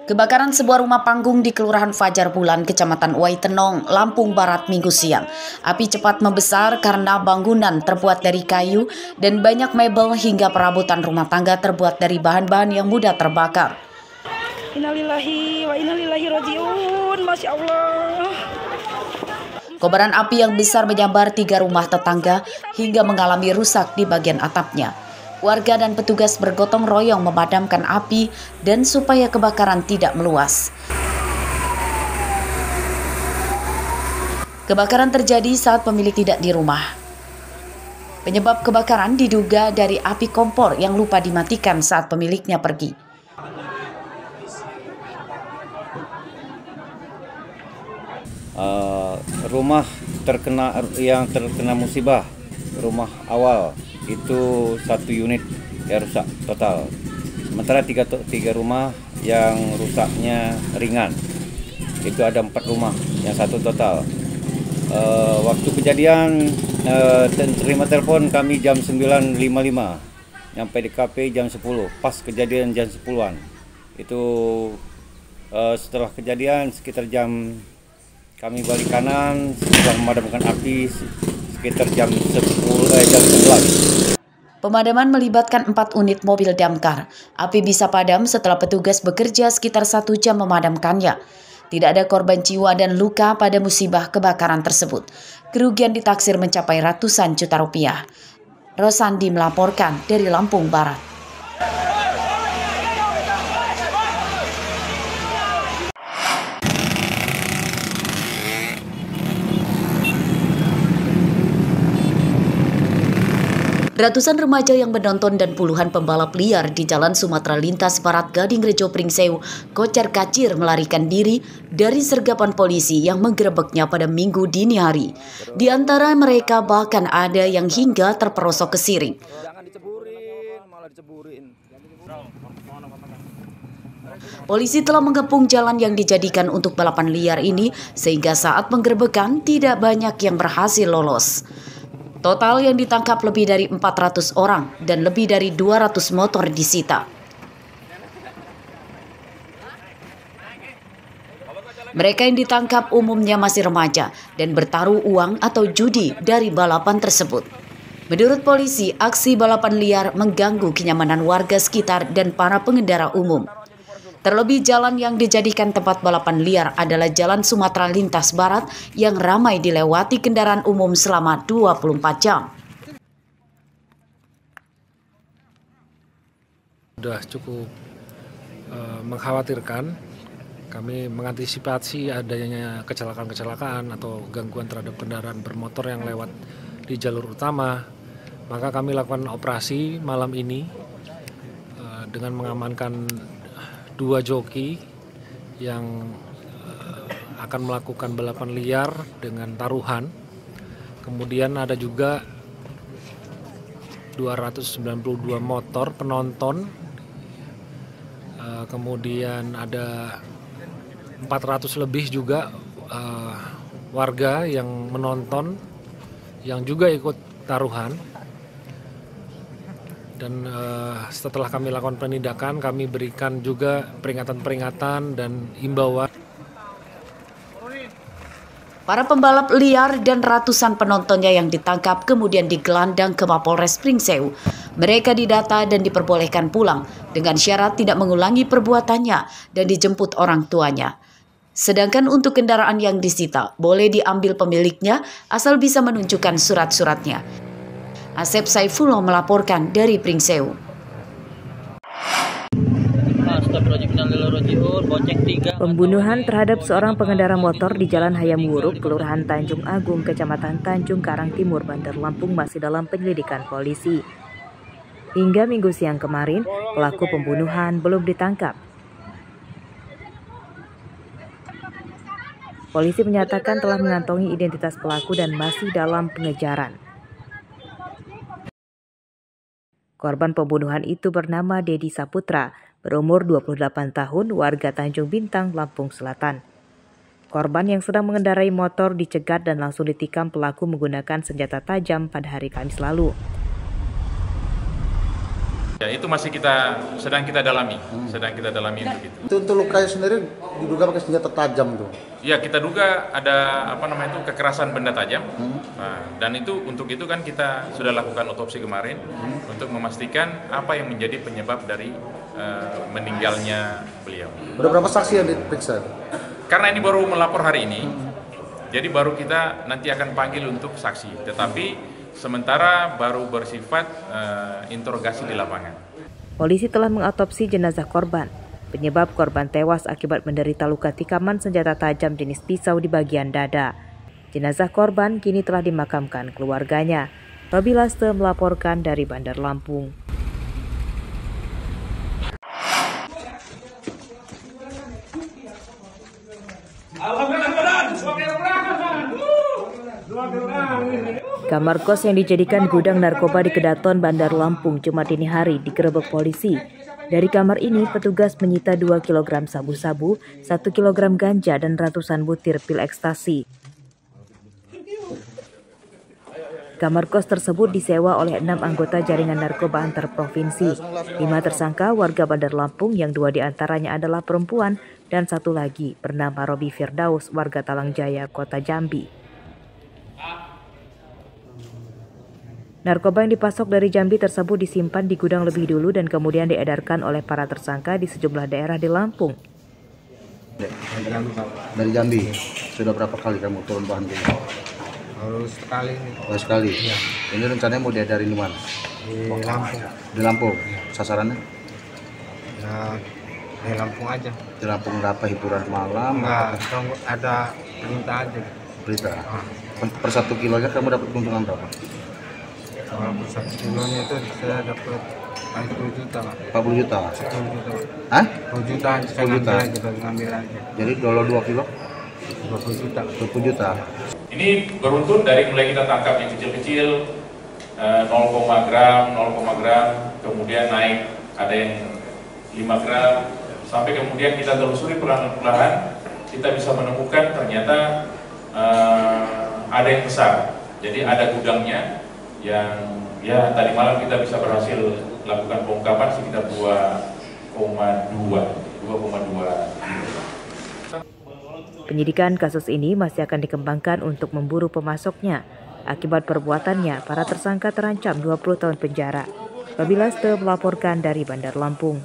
Kebakaran sebuah rumah panggung di Kelurahan Fajar Bulan, Kecamatan Waitenong, Lampung Barat, Minggu siang. Api cepat membesar karena bangunan terbuat dari kayu dan banyak mebel hingga perabotan rumah tangga terbuat dari bahan-bahan yang mudah terbakar. Innalillahi wa innalillahi rajiun, Masya Allah. Kobaran api yang besar menyambar 3 rumah tetangga hingga mengalami rusak di bagian atapnya. Warga dan petugas bergotong royong memadamkan api dan supaya kebakaran tidak meluas. Kebakaran terjadi saat pemilik tidak di rumah. Penyebab kebakaran diduga dari api kompor yang lupa dimatikan saat pemiliknya pergi. Rumah yang terkena musibah, rumah awal itu 1 unit yang rusak total. Sementara 3 rumah yang rusaknya ringan, itu ada 4 rumah yang 1 total. Waktu kejadian terima telepon kami jam 9.55, nyampe di KP jam 10, pas kejadian jam 10-an. Itu setelah kejadian sekitar jam kami balik kanan, sudah memadamkan api sekitar jam 11. Pemadaman melibatkan 4 unit mobil damkar. Api bisa padam setelah petugas bekerja sekitar 1 jam memadamkannya. Tidak ada korban jiwa dan luka pada musibah kebakaran tersebut. Kerugian ditaksir mencapai ratusan juta rupiah. Rosandi melaporkan dari Lampung Barat. Ratusan remaja yang menonton dan puluhan pembalap liar di Jalan Sumatera Lintas Barat Gading-Rejo Pringsewu kocar-kacir melarikan diri dari sergapan polisi yang menggerebeknya pada Minggu dini hari. Di antara mereka bahkan ada yang hingga terperosok ke siring. Polisi telah mengepung jalan yang dijadikan untuk balapan liar ini sehingga saat penggerebekan tidak banyak yang berhasil lolos. Total yang ditangkap lebih dari 400 orang dan lebih dari 200 motor disita. Mereka yang ditangkap umumnya masih remaja dan bertaruh uang atau judi dari balapan tersebut. Menurut polisi, aksi balapan liar mengganggu kenyamanan warga sekitar dan para pengendara umum. Terlebih jalan yang dijadikan tempat balapan liar adalah Jalan Sumatera Lintas Barat yang ramai dilewati kendaraan umum selama 24 jam. Sudah cukup mengkhawatirkan. Kami mengantisipasi adanya kecelakaan-kecelakaan atau gangguan terhadap kendaraan bermotor yang lewat di jalur utama. Maka kami lakukan operasi malam ini dengan mengamankan 2 joki yang akan melakukan balapan liar dengan taruhan. Kemudian ada juga 292 motor penonton. Kemudian ada 400 lebih juga warga yang menonton yang juga ikut taruhan. Dan setelah kami lakukan penindakan, kami berikan juga peringatan-peringatan dan himbauan. Para pembalap liar dan ratusan penontonnya yang ditangkap kemudian digelandang ke Mapolres Pringsewu. Mereka didata dan diperbolehkan pulang dengan syarat tidak mengulangi perbuatannya dan dijemput orang tuanya. Sedangkan untuk kendaraan yang disita, boleh diambil pemiliknya asal bisa menunjukkan surat-suratnya. Asep Saifullah melaporkan dari Pringsewu. Pembunuhan terhadap seorang pengendara motor di Jalan Hayam Wuruk, Kelurahan Tanjung Agung, Kecamatan Tanjung Karang Timur, Bandar Lampung masih dalam penyelidikan polisi. Hingga Minggu siang kemarin, pelaku pembunuhan belum ditangkap. Polisi menyatakan telah mengantongi identitas pelaku dan masih dalam pengejaran. Korban pembunuhan itu bernama Dedi Saputra, berumur 28 tahun, warga Tanjung Bintang, Lampung Selatan. Korban yang sedang mengendarai motor dicegat dan langsung ditikam pelaku menggunakan senjata tajam pada hari Kamis lalu. Ya, itu masih sedang kita dalami, untuk itu. Untuk lukanya sendiri diduga pakai senjata tajam tuh. Ya, kita duga ada kekerasan benda tajam. Nah, dan untuk itu kan kita sudah lakukan otopsi kemarin untuk memastikan apa yang menjadi penyebab dari meninggalnya beliau. Udah berapa saksi yang diperiksa? Karena ini baru melapor hari ini, jadi baru kita nanti akan panggil untuk saksi. Tetapi sementara baru bersifat interogasi di lapangan. Polisi telah mengautopsi jenazah korban. Penyebab korban tewas akibat menderita luka tikaman senjata tajam jenis pisau di bagian dada. Jenazah korban kini telah dimakamkan keluarganya. Robi Laste melaporkan dari Bandar Lampung. Kamar kos yang dijadikan gudang narkoba di Kedaton, Bandar Lampung, Jumat dini hari digerebek polisi. Dari kamar ini, petugas menyita 2 kg sabu-sabu, 1 kg ganja, dan ratusan butir pil ekstasi. Kamar kos tersebut disewa oleh 6 anggota jaringan narkoba antar provinsi. 5 tersangka warga Bandar Lampung yang 2 diantaranya adalah perempuan dan 1 lagi bernama Robi Firdaus warga Talangjaya, Kota Jambi. Narkoba yang dipasok dari Jambi tersebut disimpan di gudang lebih dulu dan kemudian diedarkan oleh para tersangka di sejumlah daerah di Lampung. Dari Jambi, sudah berapa kali kamu turun bahan ini? Baru sekali. Baru sekali? Ya. Ini rencananya mau diedarin di mana? Di Lampung. Di Lampung? Sasarannya? Ya, di Lampung aja. Di Lampung berapa hiburan malam? Enggak, ada perintah aja. Perintah? Per 1 kilonya kamu dapat keuntungan berapa? Kalau per 1 kilonya itu saya dapat 40 juta, Pak. 40 juta? 10 juta, Pak. Hah? 10 juta, saya 10 juta. ngambil aja. Jadi kalau 2 kilo? 20 juta. 20 juta. Ini beruntun dari mulai kita tangkap yang kecil-kecil, 0, gram, kemudian naik ada yang 5 gram, sampai kemudian kita telusuri perlahan-lahan, kita bisa menemukan ternyata ada yang besar. Jadi ada gudangnya yang ya tadi malam kita bisa berhasil lakukan pengungkapan sekitar 2,2. Penyidikan kasus ini masih akan dikembangkan untuk memburu pemasoknya. Akibat perbuatannya, para tersangka terancam 20 tahun penjara. Robi Laste melaporkan dari Bandar Lampung.